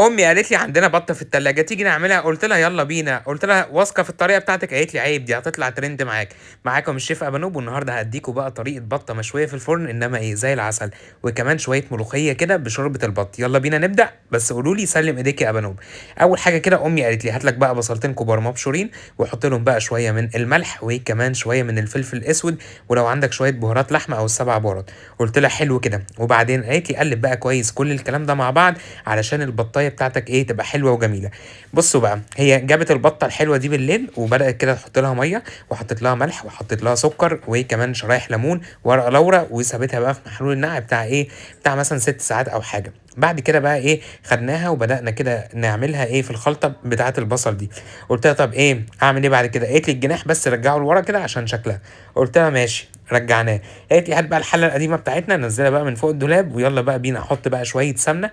امي قالت لي عندنا بطه في التلاجة تيجي نعملها، قلت لها يلا بينا، قلت لها واثقه في الطريقه بتاعتك، قالت لي عيب دي هتطلع ترند معاك. معاكم الشيف ابانوب، والنهارده هديكوا بقى طريقه بطه مشويه في الفرن انما ايه زي العسل، وكمان شويه ملوخيه كده بشوربه البط. يلا بينا نبدا، بس قولوا لي سلم ايديك يا ابانوب. اول حاجه كده امي قالت لي هات لك بقى بصلتين كبار مبشورين، وحط لهم بقى شويه من الملح وكمان شويه من الفلفل الاسود، ولو عندك شويه بهارات لحمه او السبع بهارات. قلت لها حلو كده. وبعدين قالت لي قلب بقى كويس كل الكلام ده مع بعض علشان البطايه بتاعتك ايه تبقى حلوه وجميله. بصوا بقى، هي جابت البطه الحلوه دي بالليل وبدات كده تحط لها ميه، وحطت لها ملح وحطت لها سكر وكمان شرايح ليمون ورقه لورا، وسابتها بقى في محلول النقع بتاع ايه بتاع مثلا 6 ساعات او حاجه. بعد كده بقى ايه خدناها وبدانا كده نعملها ايه في الخلطه بتاعه البصل دي. قلت لها طب ايه اعمل ايه بعد كده؟ قالت لي الجناح بس رجعه لورا كده عشان شكلها. قلت لها ماشي رجعناه. قالت لي هات بقى الحله القديمه بتاعتنا نزلها بقى من فوق الدولاب، ويلا بقى بينا احط بقى شويه سمنه.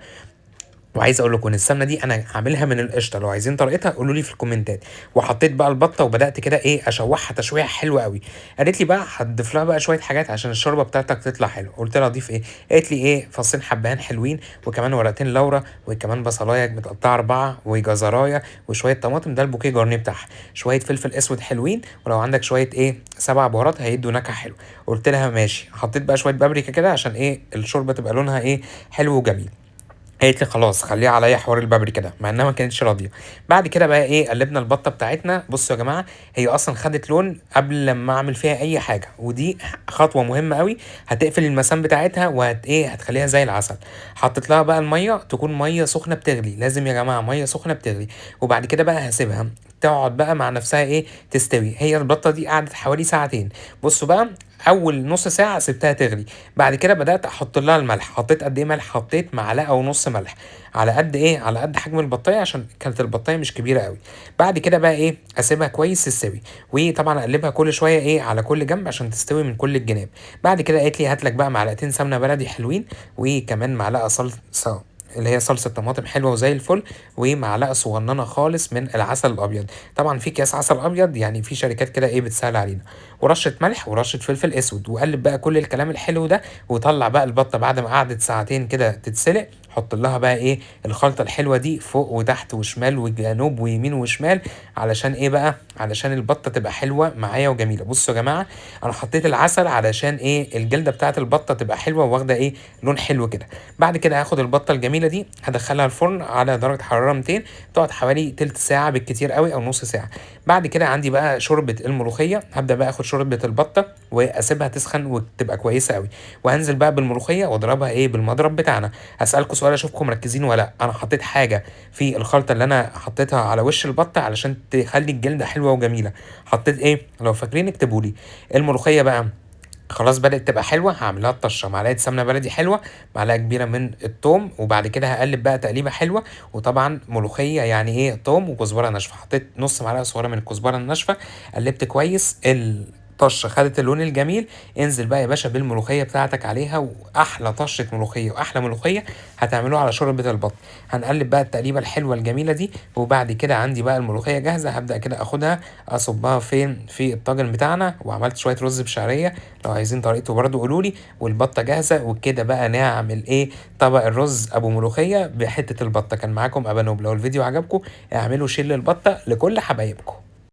وعايز اقول لكم ان السمنه دي انا عاملها من القشطه، لو عايزين طريقتها قولوا لي في الكومنتات. وحطيت بقى البطه وبدات كده ايه اشوحها تشويحه حلوه قوي. قالت لي بقى هتضيف لها بقى شويه حاجات عشان الشوربه بتاعتك تطلع حلوه. قلت لها اضيف ايه؟ قالت لي ايه فصين حبهان حلوين، وكمان ورقتين لورا، وكمان بصلايه متقطعه 4، وجزرايه، وشويه طماطم ده البوكيه جارنيه بتاعها، شويه فلفل اسود حلوين، ولو عندك شويه ايه 7 بهارات هيدوا نكهه حلوه. قلت لها ماشي. حطيت بقى شويه بابريكا كده عشان ايه الشوربه تبقى لونها ايه حلو وجميل. قالت لي خلاص خليها عليا حوار البابريكا ده، مع انها ما كانتش راضيه. بعد كده بقى ايه قلبنا البطه بتاعتنا. بصوا يا جماعه، هي اصلا خدت لون قبل لما اعمل فيها اي حاجه، ودي خطوه مهمه قوي هتقفل المسام بتاعتها وهت ايه هتخليها زي العسل. حطيت لها بقى الميه تكون ميه سخنه بتغلي، لازم يا جماعه ميه سخنه بتغلي. وبعد كده بقى هسيبها تقعد بقى مع نفسها ايه تستوي. هي البطه دي قعدت حوالي ساعتين. بصوا بقى، اول نص ساعه سبتها تغلي. بعد كده بدات احط لها الملح. حطيت قد ايه ملح؟ حطيت معلقه ونص ملح، على قد ايه على قد حجم البطايه عشان كانت البطايه مش كبيره قوي. بعد كده بقى ايه اسيبها كويس تستوي، وطبعا اقلبها كل شويه ايه على كل جنب عشان تستوي من كل الجناب. بعد كده قالت لي هات لك بقى معلقتين سمنه بلدي حلوين، وكمان معلقه صلصه اللي هي صلصه طماطم حلوه وزي الفل، ومعلقه صغننه خالص من العسل الابيض. طبعا في اكياس عسل ابيض، يعني في شركات كده ايه بتسهل علينا. ورشه ملح ورشه فلفل اسود، وقلب بقى كل الكلام الحلو ده. وطلع بقى البطه بعد ما قعدت ساعتين كده تتسلق. حط لها بقى ايه الخلطه الحلوه دي فوق وتحت وشمال وجنوب ويمين وشمال، علشان ايه بقى علشان البطه تبقى حلوه معايا وجميله. بصوا يا جماعه، انا حطيت العسل علشان ايه الجلده بتاعه البطه تبقى حلوه واخده ايه لون حلو كده. بعد كده هاخد البطه الجميله دي هدخلها الفرن على درجه حراره 200، تقعد حوالي تلت ساعه بالكتير قوي او نص ساعه. بعد كده عندي بقى شوربه الملوخيه، هبدا بقى اخد شوربه البطه واسيبها تسخن وتبقى كويسه قوي. وهنزل بقى بالملوخيه واضربها ايه بالمضرب بتاعنا. هسالكم سؤال اشوفكم مركزين ولا لأ. انا حطيت حاجه في الخلطه اللي انا حطيتها على وش البطه علشان تخلي الجلده حلوه وجميله. حطيت ايه؟ لو فاكرين اكتبوا لي. الملوخيه بقى خلاص بدأت تبقى حلوة، هعملها الطشة معلقة سمنة بلدي حلوة، معلقة كبيرة من التوم، وبعد كده هقلب بقى تقليبة حلوة. وطبعا ملوخية يعني ايه توم وكزبرة ناشفة، حطيت نص معلقة صغيرة من الكزبرة الناشفة. قلبت كويس الطشة خدت اللون الجميل. انزل بقى يا باشا بالملوخية بتاعتك عليها، واحلى طشة ملوخية واحلى ملوخية هتعملوها على شوربة البط. هنقلب بقى التقليبة الحلوة الجميلة دي. وبعد كده عندي بقى الملوخية جاهزة، هبدأ كده اخدها اصبها فين في الطاجن بتاعنا. وعملت شوية رز بشعرية، لو عايزين طريقته برضو قولولي. والبطة جاهزة، وكده بقى نعمل ايه طبق الرز ابو ملوخية بحتة البطة. كان معاكم ابانوب. لو الفيديو عجبكم اعملوا شير للبطة لكل حبايبكم.